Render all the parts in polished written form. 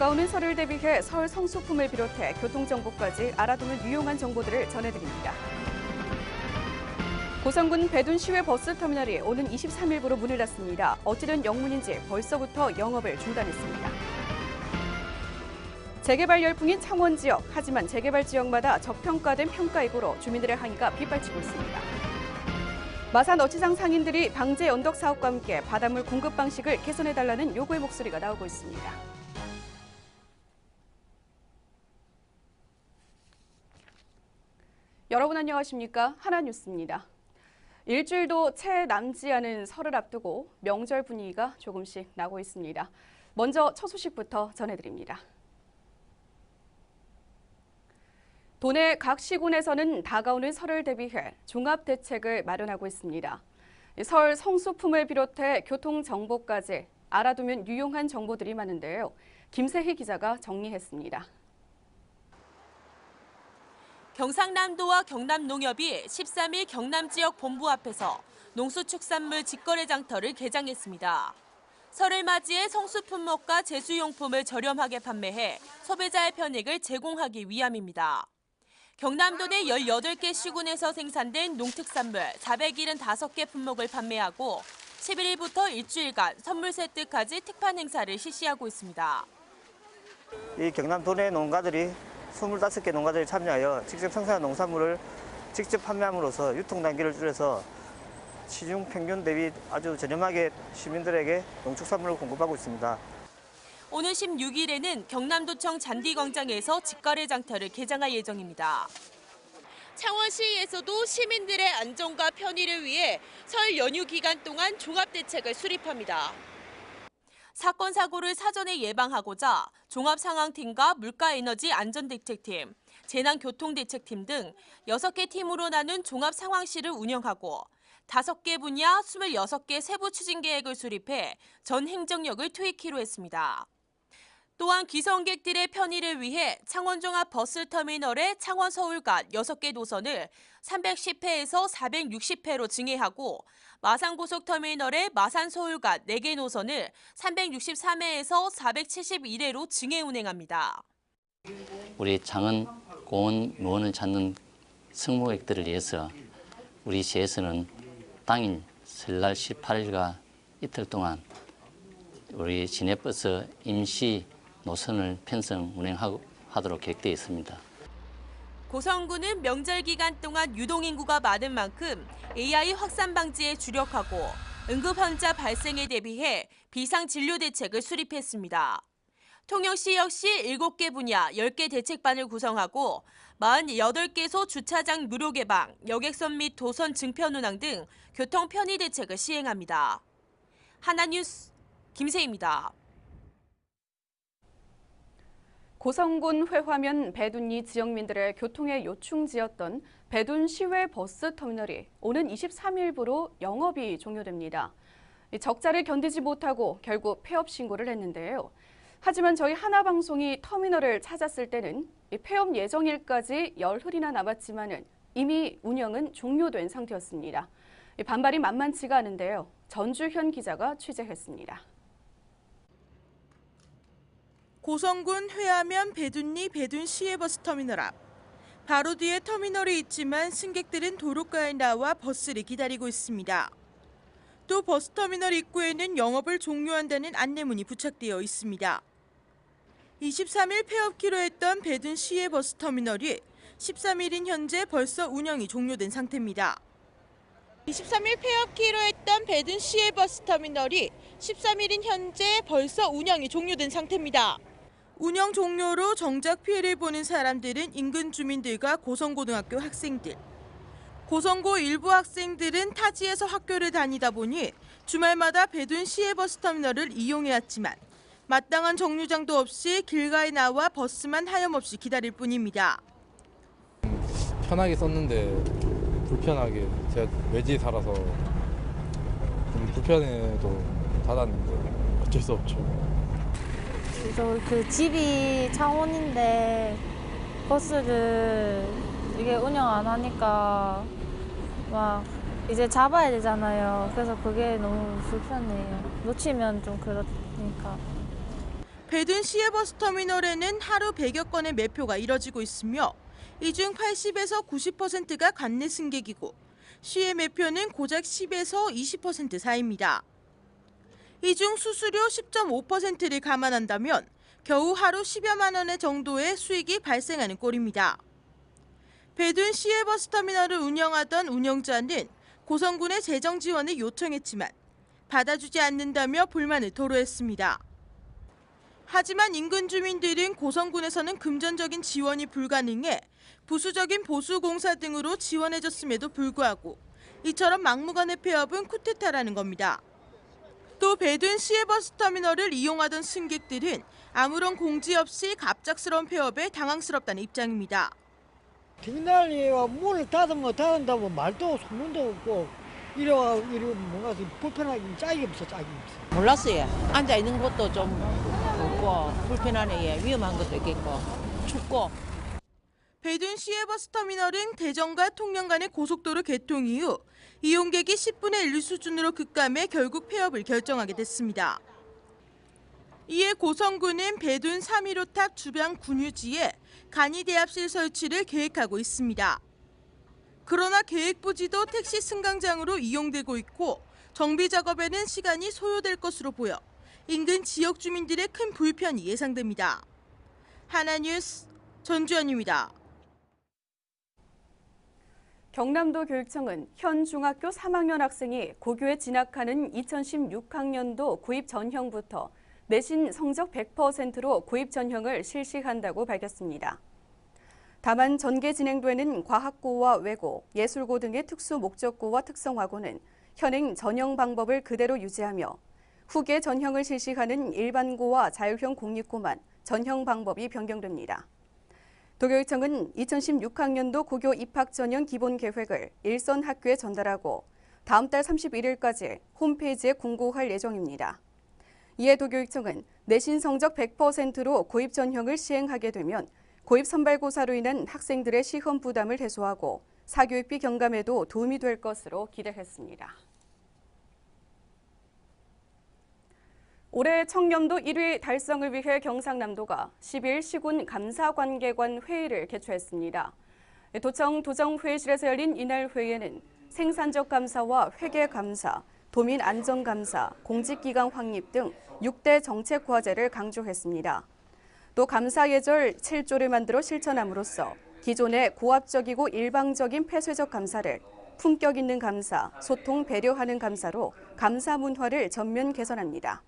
다가오는 설을 대비해 설 성수품을 비롯해 교통정보까지 알아두면 유용한 정보들을 전해드립니다. 고성군 배둔 시외 버스터미널이 오는 23일부로 문을 닫습니다. 어찌된 영문인지 벌써부터 영업을 중단했습니다. 재개발 열풍인 창원 지역, 하지만 재개발 지역마다 저평가된 평가액으로 주민들의 항의가 빗발치고 있습니다. 마산 어치상 상인들이 방제 언덕 사업과 함께 바닷물 공급 방식을 개선해달라는 요구의 목소리가 나오고 있습니다. 여러분 안녕하십니까? 하나뉴스입니다. 일주일도 채 남지 않은 설을 앞두고 명절 분위기가 조금씩 나고 있습니다. 먼저 첫 소식부터 전해드립니다. 도내 각 시군에서는 다가오는 설을 대비해 종합대책을 마련하고 있습니다. 설 성수품을 비롯해 교통정보까지 알아두면 유용한 정보들이 많은데요. 김세희 기자가 정리했습니다. 경상남도와 경남농협이 13일 경남 지역 본부 앞에서 농수축산물 직거래 장터를 개장했습니다. 설을 맞이해 성수품목과 제수용품을 저렴하게 판매해 소비자의 편익을 제공하기 위함입니다. 경남도 내 18개 시군에서 생산된 농특산물 475개 품목을 판매하고 11일부터 일주일간 선물 세트까지 특판 행사를 실시하고 있습니다. 이 경남도 내 농가들이 25개 농가들이 참여하여 직접 생산한 농산물을 직접 판매함으로써 유통 단기를 줄여서 시중 평균 대비 아주 저렴하게 시민들에게 농축산물을 공급하고 있습니다. 오는 16일에는 경남도청 잔디광장에서 직거래 장터를 개장할 예정입니다. 창원시에서도 시민들의 안전과 편의를 위해 설 연휴 기간 동안 종합대책을 수립합니다. 사건, 사고를 사전에 예방하고자 종합상황팀과 물가에너지 안전대책팀, 재난교통대책팀 등 6개 팀으로 나눈 종합상황실을 운영하고 5개 분야 26개 세부 추진 계획을 수립해 전 행정력을 투입키로 했습니다. 또한 귀성객들의 편의를 위해 창원종합버스터미널의 창원-서울 간 6개 노선을 310회에서 460회로 증해하고 마산고속터미널의 마산-서울 간 4개 노선을 363회에서 471회로 증해 운행합니다. 우리 창원 고원 무원을 찾는 승무객들을 위해서 우리 시에서는 당일 설날 18일과 이틀 동안 우리 시내버스 임시 노선을 편성 운행하도록 계획되어 있습니다. 고성군은 명절 기간 동안 유동인구가 많은 만큼 AI 확산 방지에 주력하고 응급환자 발생에 대비해 비상진료 대책을 수립했습니다. 통영시 역시 7개 분야 10개 대책반을 구성하고 48개소 주차장 무료 개방, 여객선 및 도선 증편 운항 등 교통 편의 대책을 시행합니다. 하나뉴스 김세희입니다. 고성군 회화면 배둔리 지역민들의 교통의 요충지였던 배둔 시외 버스터미널이 오는 23일부로 영업이 종료됩니다. 적자를 견디지 못하고 결국 폐업 신고를 했는데요. 하지만 저희 하나방송이 터미널을 찾았을 때는 폐업 예정일까지 열흘이나 남았지만은 이미 운영은 종료된 상태였습니다. 반발이 만만치가 않은데요. 전주현 기자가 취재했습니다. 고성군 회화면 배둔리 배둔 시외버스터미널 앞. 바로 뒤에 터미널이 있지만 승객들은 도로가에 나와 버스를 기다리고 있습니다. 또 버스터미널 입구에는 영업을 종료한다는 안내문이 부착되어 있습니다. 23일 폐업키로 했던 배둔 시외버스터미널이 13일인 현재 벌써 운영이 종료된 상태입니다. 23일 폐업키로 했던 배둔 시외버스터미널이 13일인 현재 벌써 운영이 종료된 상태입니다. 운영 종료로 정작 피해를 보는 사람들은 인근 주민들과 고성고등학교 학생들. 고성고 일부 학생들은 타지에서 학교를 다니다 보니 주말마다 배둔 시외버스터미널을 이용해왔지만 마땅한 정류장도 없이 길가에 나와 버스만 하염없이 기다릴 뿐입니다. 편하게 썼는데 불편하게 제가 외지에 살아서 좀 불편해도 닫았는데 어쩔 수 없죠. 저 집이 창원인데 버스를 이게 운영 안 하니까 막 이제 잡아야 되잖아요. 그래서 그게 너무 불편해요. 놓치면 좀 그러니까. 배둔 시외버스터미널에는 하루 100여 건의 매표가 이뤄지고 있으며 이 중 80에서 90%가 관내 승객이고 시외 매표는 고작 10에서 20% 사이입니다. 이 중 수수료 10.5%를 감안한다면 겨우 하루 10여만 원 정도의 수익이 발생하는 꼴입니다. 배둔 시외버스터미널을 운영하던 운영자는 고성군의 재정 지원을 요청했지만 받아주지 않는다며 불만을 토로했습니다. 하지만 인근 주민들은 고성군에서는 금전적인 지원이 불가능해 부수적인 보수공사 등으로 지원해줬음에도 불구하고 이처럼 막무가내 폐업은 쿠데타라는 겁니다. 또 배둔 시외버스터미널을 이용하던 승객들은 아무런 공지 없이 갑작스러운 폐업에 당황스럽다는 입장입니다. 터미널이 문을 닫은다고 말도 소문도 없고 이래 뭔가 불편하게 짝이 없어. 몰랐어요. 앉아 있는 것도 좀 없고 불편하네. 위험한 것도 있겠고 춥고. 배둔 시외버스터미널은 대전과 통영 간의 고속도로 개통 이후 이용객이 10분의 1 수준으로 급감해 결국 폐업을 결정하게 됐습니다. 이에 고성군은 배둔 3.15탑 주변 군유지에 간이대합실 설치를 계획하고 있습니다. 그러나 계획 부지도 택시 승강장으로 이용되고 있고 정비 작업에는 시간이 소요될 것으로 보여 인근 지역 주민들의 큰 불편이 예상됩니다. 하나뉴스 전주현입니다. 경남도 교육청은 현 중학교 3학년 학생이 고교에 진학하는 2016학년도 구입 전형부터 내신 성적 100%로 구입 전형을 실시한다고 밝혔습니다. 다만 전개 진행되는 과학고와 외고, 예술고 등의 특수 목적고와 특성화고는 현행 전형 방법을 그대로 유지하며 후계 전형을 실시하는 일반고와 자율형 공립고만 전형 방법이 변경됩니다. 도교육청은 2016학년도 고교 입학 전형 기본 계획을 일선 학교에 전달하고 다음 달 31일까지 홈페이지에 공고할 예정입니다. 이에 도교육청은 내신 성적 100%로 고입 전형을 시행하게 되면 고입 선발고사로 인한 학생들의 시험 부담을 해소하고 사교육비 경감에도 도움이 될 것으로 기대했습니다. 올해 청렴도 1위 달성을 위해 경상남도가 10일 시군 감사관계관 회의를 개최했습니다. 도청 도정회의실에서 열린 이날 회의에는 생산적 감사와 회계감사, 도민안전감사, 공직기강 확립 등 6대 정책 과제를 강조했습니다. 또 감사 예절 7조를 만들어 실천함으로써 기존의 고압적이고 일방적인 폐쇄적 감사를 품격 있는 감사, 소통 배려하는 감사로 감사 문화를 전면 개선합니다.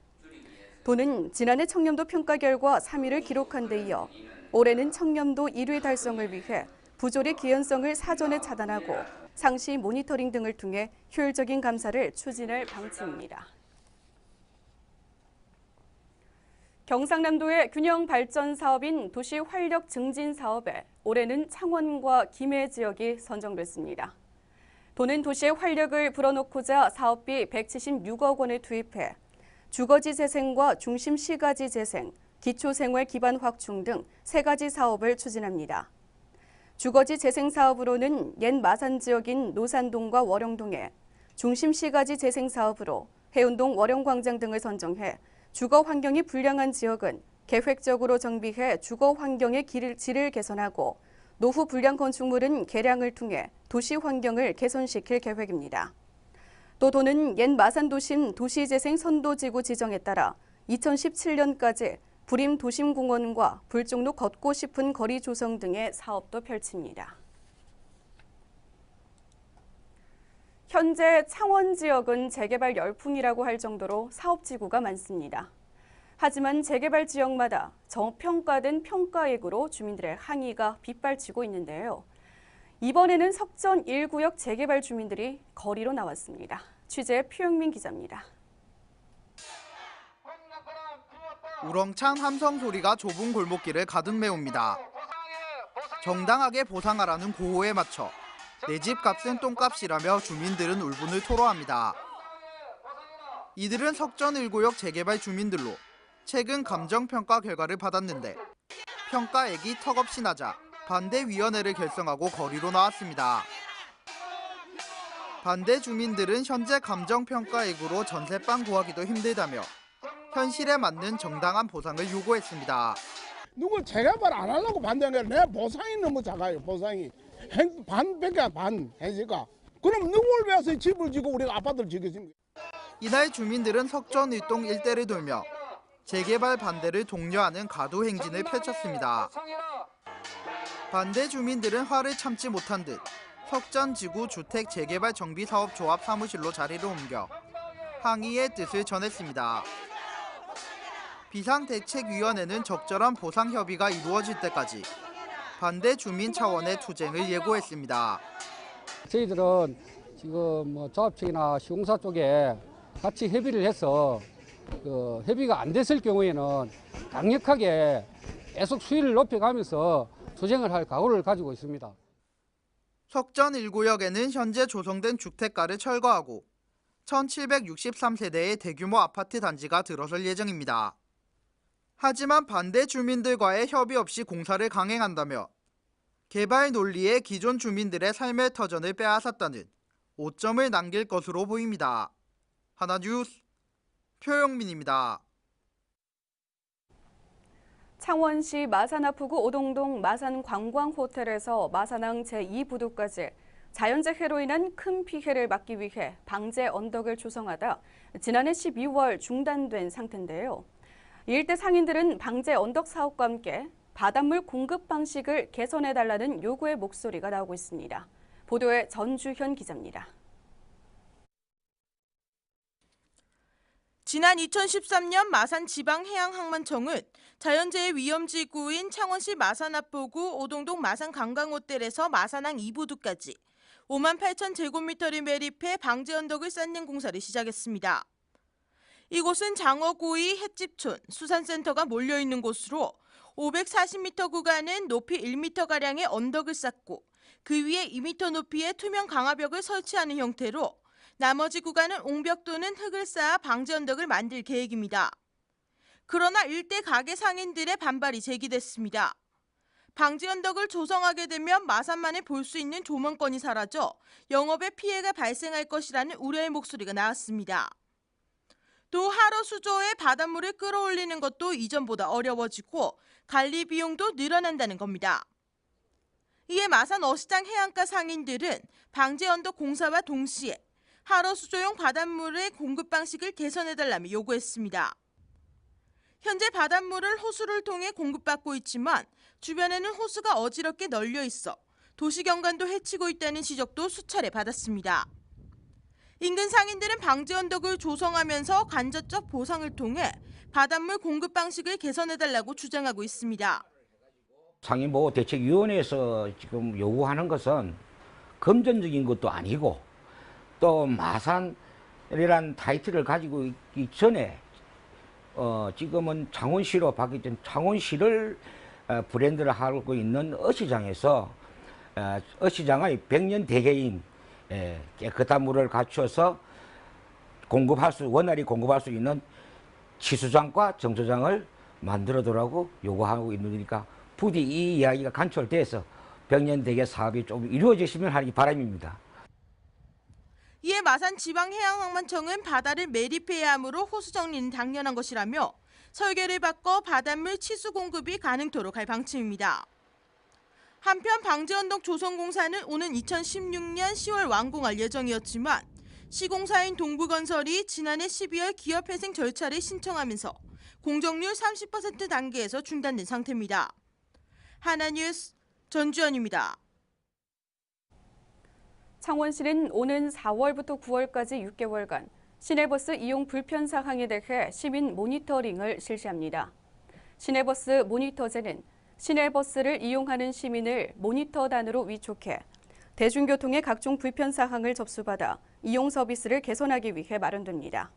도는 지난해 청렴도 평가 결과 3위를 기록한 데 이어 올해는 청렴도 1위 달성을 위해 부조리 기현성을 사전에 차단하고 상시 모니터링 등을 통해 효율적인 감사를 추진할 방침입니다. 경상남도의 균형 발전 사업인 도시 활력 증진 사업에 올해는 창원과 김해 지역이 선정됐습니다. 도는 도시의 활력을 불어넣고자 사업비 176억 원을 투입해 주거지 재생과 중심 시가지 재생, 기초생활 기반 확충 등 3가지 사업을 추진합니다. 주거지 재생 사업으로는 옛 마산 지역인 노산동과 월영동에, 중심 시가지 재생 사업으로 해운동 월영광장 등을 선정해 주거 환경이 불량한 지역은 계획적으로 정비해 주거 환경의 질을 개선하고 노후 불량 건축물은 개량을 통해 도시 환경을 개선시킬 계획입니다. 또 도는 옛 마산도심 도시재생 선도지구 지정에 따라 2017년까지 부림 도심공원과 불종로 걷고 싶은 거리 조성 등의 사업도 펼칩니다. 현재 창원 지역은 재개발 열풍이라고 할 정도로 사업지구가 많습니다. 하지만 재개발 지역마다 저평가된 평가액으로 주민들의 항의가 빗발치고 있는데요. 이번에는 석전 1구역 재개발 주민들이 거리로 나왔습니다. 취재 표영민 기자입니다. 우렁찬 함성 소리가 좁은 골목길을 가득 메웁니다. 정당하게 보상하라는 고호에 맞춰 내 집 값은 똥값이라며 주민들은 울분을 토로합니다. 이들은 석전 1구역 재개발 주민들로 최근 감정평가 결과를 받았는데 평가액이 턱없이 낮아 반대위원회를 결성하고 거리로 나왔습니다. 반대 주민들은 현재 감정평가액으로 전세방 구하기도 힘들다며 현실에 맞는 정당한 보상을 요구했습니다. 누구 재개발 안 하려고 반대하는 게 내 보상이 너무 작아요. 보상이 반밖에 반 해지가. 그럼 누굴 위해서 집을 지고 우리가 아파트를 지겠습니까? 이날 주민들은 석전 일동 일대를 돌며 재개발 반대를 독려하는 가도 행진을 펼쳤습니다. 반대 주민들은 화를 참지 못한 듯 석전지구 주택 재개발 정비사업조합 사무실로 자리를 옮겨 항의의 뜻을 전했습니다. 비상대책위원회는 적절한 보상 협의가 이루어질 때까지 반대 주민 차원의 투쟁을 예고했습니다. 저희들은 지금 조합측이나 시공사 쪽에 같이 협의를 해서 협의가 안 됐을 경우에는 강력하게 계속 수위를 높여가면서 투쟁을 할 각오를 가지고 있습니다. 석전 1구역에는 현재 조성된 주택가를 철거하고 1763세대의 대규모 아파트 단지가 들어설 예정입니다. 하지만 반대 주민들과의 협의 없이 공사를 강행한다며 개발 논리에 기존 주민들의 삶의 터전을 빼앗았다는 오점을 남길 것으로 보입니다. 하나뉴스 표영민입니다. 창원시 마산아프구 오동동 마산관광호텔에서 마산항 제2부두까지 자연재해로 인한 큰 피해를 막기 위해 방제 언덕을 조성하다 지난해 12월 중단된 상태인데요. 이 일대 상인들은 방제 언덕 사업과 함께 바닷물 공급 방식을 개선해달라는 요구의 목소리가 나오고 있습니다. 보도에 전주현 기자입니다. 지난 2013년 마산지방해양항만청은 자연재해 위험지구인 창원시 마산아포구 오동동 마산관광호텔에서 마산항 2부두까지 5만 8천 제곱미터를 매립해 방제 언덕을 쌓는 공사를 시작했습니다. 이곳은 장어구이 햇집촌, 수산센터가 몰려있는 곳으로 540m 구간은 높이 1m가량의 언덕을 쌓고 그 위에 2m 높이의 투명 강화벽을 설치하는 형태로 나머지 구간은 옹벽 또는 흙을 쌓아 방제 언덕을 만들 계획입니다. 그러나 일대 가게 상인들의 반발이 제기됐습니다. 방제 언덕을 조성하게 되면 마산만에 볼 수 있는 조망권이 사라져 영업에 피해가 발생할 것이라는 우려의 목소리가 나왔습니다. 또 하루 수조에 바닷물을 끌어올리는 것도 이전보다 어려워지고 관리 비용도 늘어난다는 겁니다. 이에 마산 어시장 해안가 상인들은 방제 언덕 공사와 동시에 하루 수조용 바닷물의 공급 방식을 개선해달라며 요구했습니다. 현재 바닷물을 호수를 통해 공급받고 있지만 주변에는 호수가 어지럽게 널려 있어 도시 경관도 해치고 있다는 지적도 수차례 받았습니다. 인근 상인들은 방제 언덕을 조성하면서 간접적 보상을 통해 바닷물 공급 방식을 개선해달라고 주장하고 있습니다. 상임보호대책위원회에서 지금 요구하는 것은 금전적인 것도 아니고 또 마산이라는 타이틀을 가지고 있기 전에 지금은 창원시로 바뀌었던 창원시를 브랜드를 하고 있는 어시장에서 어시장의 100년 대계인 깨끗한 물을 갖춰서 원활히 공급할 수 있는 치수장과 정수장을 만들어달라고 요구하고 있으니까 부디 이 이야기가 간철돼서 100년 대계 사업이 좀 이루어졌으면 하는 바람입니다. 이에 마산지방해양항만청은 바다를 매립해야 하므로 호수 정리는 당연한 것이라며 설계를 바꿔 바닷물 치수 공급이 가능토록 할 방침입니다. 한편 방제 언덕 조성 공사는 오는 2016년 10월 완공할 예정이었지만 시공사인 동부건설이 지난해 12월 기업회생 절차를 신청하면서 공정률 30% 단계에서 중단된 상태입니다. 하나뉴스 전주현입니다. 창원시는 오는 4월부터 9월까지 6개월간 시내버스 이용 불편 사항에 대해 시민 모니터링을 실시합니다. 시내버스 모니터제는 시내버스를 이용하는 시민을 모니터단으로 위촉해 대중교통의 각종 불편 사항을 접수받아 이용 서비스를 개선하기 위해 마련됩니다.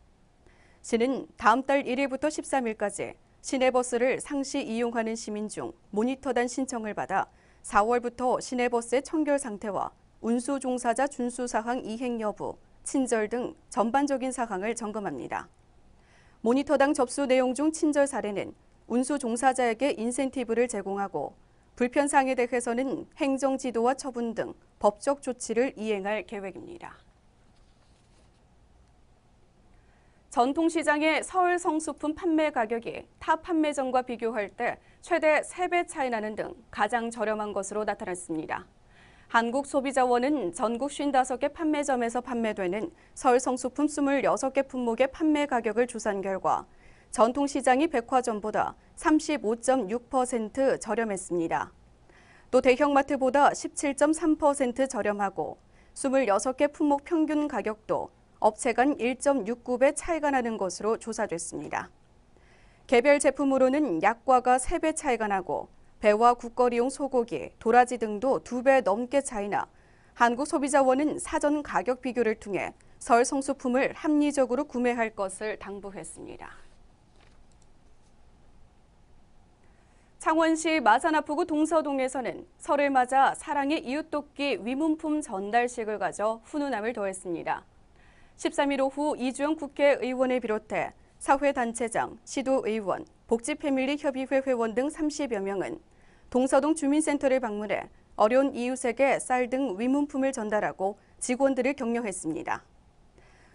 시는 다음 달 1일부터 13일까지 시내버스를 상시 이용하는 시민 중 모니터단 신청을 받아 4월부터 시내버스의 청결 상태와 운수 종사자 준수 사항 이행 여부, 친절 등 전반적인 사항을 점검합니다. 모니터당 접수 내용 중 친절 사례는 운수 종사자에게 인센티브를 제공하고 불편 사항에 대해서는 행정 지도와 처분 등 법적 조치를 이행할 계획입니다. 전통시장의 서울 성수품 판매 가격이 타 판매점과 비교할 때 최대 3배 차이 나는 등 가장 저렴한 것으로 나타났습니다. 한국소비자원은 전국 55개 판매점에서 판매되는 서울 성수품 26개 품목의 판매 가격을 조사한 결과 전통시장이 백화점보다 35.6% 저렴했습니다. 또 대형마트보다 17.3% 저렴하고 26개 품목 평균 가격도 업체 간 1.69배 차이가 나는 것으로 조사됐습니다. 개별 제품으로는 약과가 3배 차이가 나고 배와 국거리용 소고기, 도라지 등도 2배 넘게 차이나 한국소비자원은 사전 가격 비교를 통해 서울 성수품을 합리적으로 구매할 것을 당부했습니다. 창원시 마산아프구 동서동에서는 설을 맞아 사랑의 이웃돕기 위문품 전달식을 가져 훈훈함을 더했습니다. 13일 오후 이주영 국회의원을 비롯해 사회단체장, 시도의원, 복지패밀리협의회 회원 등 30여 명은 동서동 주민센터를 방문해 어려운 이웃에게 쌀 등 위문품을 전달하고 직원들을 격려했습니다.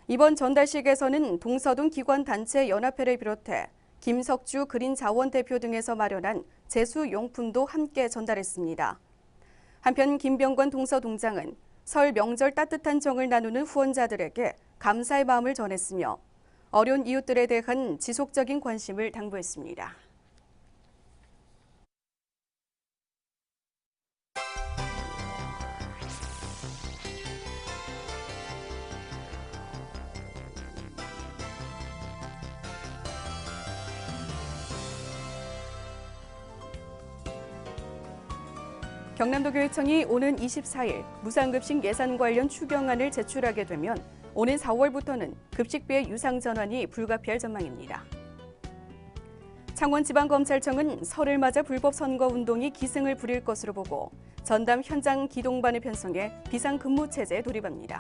이번 전달식에서는 동서동 기관단체 연합회를 비롯해 김석주 그린자원 대표 등에서 마련한 제수용품도 함께 전달했습니다. 한편 김병관 동서동장은 설 명절 따뜻한 정을 나누는 후원자들에게 감사의 마음을 전했으며 어려운 이웃들에 대한 지속적인 관심을 당부했습니다. 경남도교육청이 오는 24일 무상급식 예산 관련 추경안을 제출하게 되면 오는 4월부터는 급식비의 유상 전환이 불가피할 전망입니다. 창원지방검찰청은 설을 맞아 불법 선거운동이 기승을 부릴 것으로 보고 전담 현장 기동반을 편성해 비상근무 체제에 돌입합니다.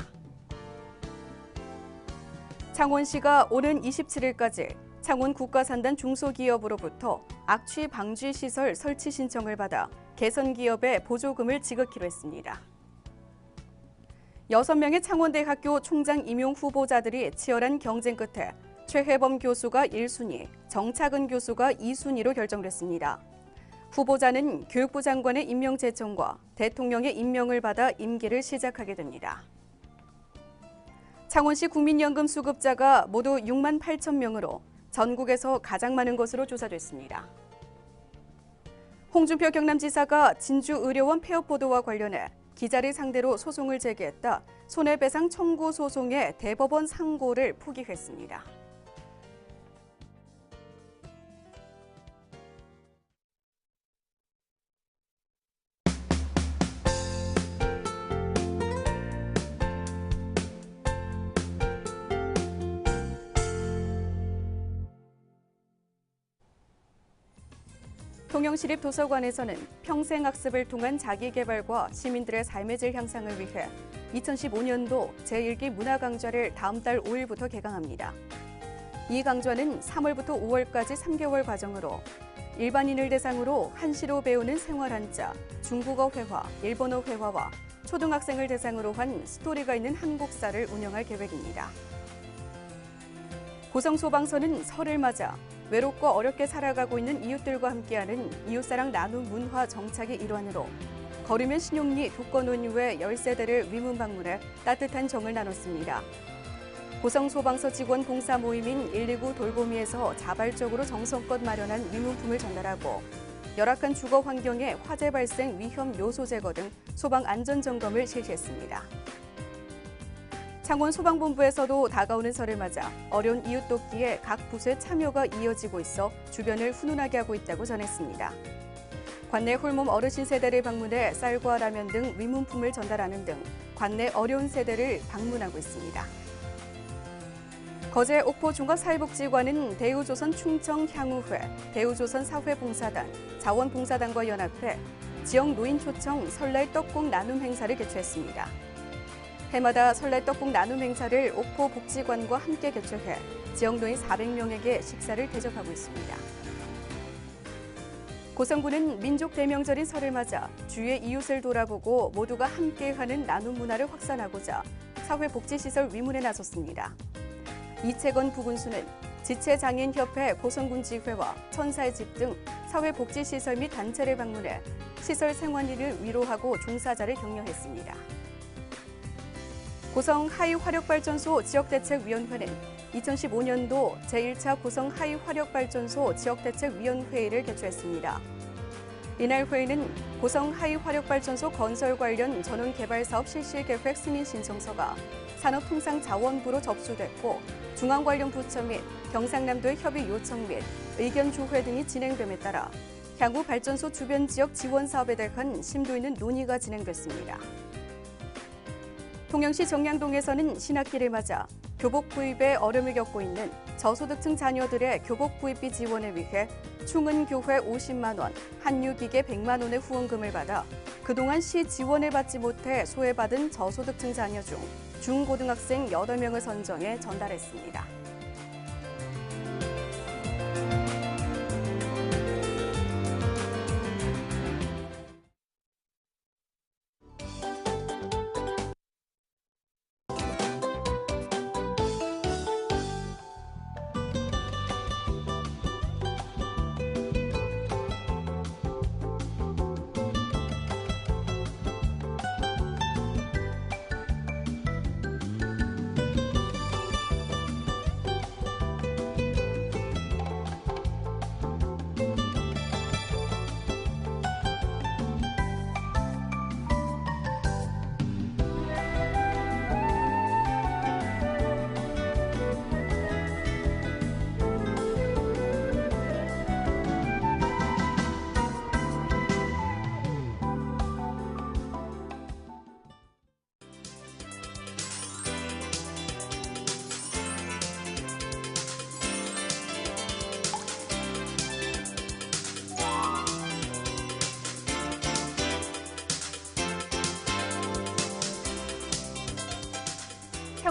창원시가 오는 27일까지 창원 국가산단 중소기업으로부터 악취 방지 시설 설치 신청을 받아 개선기업에 보조금을 지급키로 했습니다. 6명의 창원대학교 총장 임용 후보자들이 치열한 경쟁 끝에 최혜범 교수가 1순위, 정차근 교수가 2순위로 결정됐습니다. 후보자는 교육부 장관의 임명 제청과 대통령의 임명을 받아 임기를 시작하게 됩니다. 창원시 국민연금 수급자가 모두 6만 8천 명으로 전국에서 가장 많은 것으로 조사됐습니다. 홍준표 경남지사가 진주의료원 폐업 보도와 관련해 기자를 상대로 소송을 제기했다 손해배상 청구 소송의 대법원 상고를 포기했습니다. 통영시립도서관에서는 평생학습을 통한 자기개발과 시민들의 삶의 질 향상을 위해 2015년도 제1기 문화강좌를 다음 달 5일부터 개강합니다. 이 강좌는 3월부터 5월까지 3개월 과정으로 일반인을 대상으로 한시로 배우는 생활한자, 중국어 회화, 일본어 회화와 초등학생을 대상으로 한 스토리가 있는 한국사를 운영할 계획입니다. 고성소방서는 설을 맞아 외롭고 어렵게 살아가고 있는 이웃들과 함께하는 이웃사랑 나눔 문화 정착의 일환으로 걸으면 신용리 독거노인회 10세대를 위문 방문해 따뜻한 정을 나눴습니다. 고성소방서 직원 봉사 모임인 129 돌보미에서 자발적으로 정성껏 마련한 위문품을 전달하고 열악한 주거 환경의 화재 발생 위험 요소 제거 등 소방 안전 점검을 실시했습니다. 창원 소방본부에서도 다가오는 설을 맞아 어려운 이웃 돕기에 각 부서의 참여가 이어지고 있어 주변을 훈훈하게 하고 있다고 전했습니다. 관내 홀몸 어르신 세대를 방문해 쌀과 라면 등 위문품을 전달하는 등 관내 어려운 세대를 방문하고 있습니다. 거제 옥포종합사회복지관은 대우조선 충청향후회, 대우조선 사회봉사단, 자원봉사단과 연합해 지역 노인 초청 설날 떡국 나눔 행사를 개최했습니다. 해마다 설날 떡국 나눔 행사를 옥포복지관과 함께 개최해 지역 노인 400명에게 식사를 대접하고 있습니다. 고성군은 민족 대명절인 설을 맞아 주위의 이웃을 돌아보고 모두가 함께하는 나눔 문화를 확산하고자 사회복지시설 위문에 나섰습니다. 이채건 부군수는 지체장애인협회 고성군지회와 천사의 집 등 사회복지시설 및 단체를 방문해 시설 생활인을 위로하고 종사자를 격려했습니다. 고성 하이화력발전소 지역대책위원회는 2015년도 제1차 고성 하이화력발전소 지역대책위원회의를 개최했습니다. 이날 회의는 고성 하이화력발전소 건설 관련 전원개발사업 실시계획 승인 신청서가 산업통상자원부로 접수됐고 중앙 관련 부처 및 경상남도의 협의 요청 및 의견 조회 등이 진행됨에 따라 향후 발전소 주변 지역 지원 사업에 대한 심도 있는 논의가 진행됐습니다. 통영시 정량동에서는 신학기를 맞아 교복 구입에 어려움을 겪고 있는 저소득층 자녀들의 교복 구입비 지원을 위해 충은교회 50만 원, 한유기계 100만 원의 후원금을 받아 그동안 시 지원을 받지 못해 소외받은 저소득층 자녀 중 중고등학생 8명을 선정해 전달했습니다.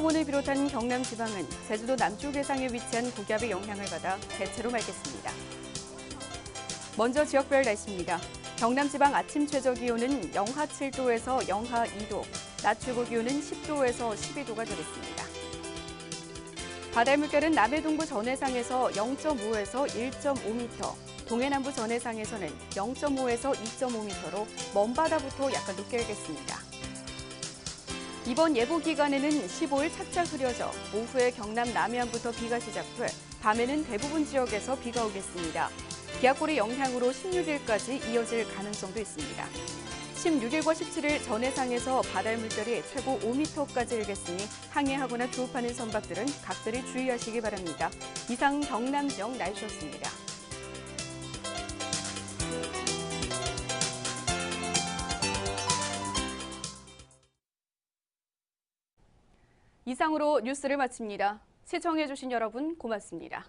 창원을 비롯한 경남 지방은 제주도 남쪽 해상에 위치한 고기압의 영향을 받아 대체로 맑겠습니다. 먼저 지역별 날씨입니다. 경남 지방 아침 최저 기온은 영하 7도에서 영하 2도, 낮 최고 기온은 10도에서 12도가 되겠습니다. 바다의 물결은 남해 동부 전해상에서 0.5에서 1.5m, 동해 남부 전해상에서는 0.5에서 2.5m로 먼 바다부터 약간 높게 일겠습니다. 이번 예보 기간에는 15일 차차 흐려져 오후에 경남 남해안부터 비가 시작돼 밤에는 대부분 지역에서 비가 오겠습니다. 기압골의 영향으로 16일까지 이어질 가능성도 있습니다. 16일과 17일 전해상에서 바다의 물결이 최고 5m까지 일겠으니 항해하거나 조업하는 선박들은 각별히 주의하시기 바랍니다. 이상 경남 지역 날씨였습니다. 이상으로 뉴스를 마칩니다. 시청해주신 여러분 고맙습니다.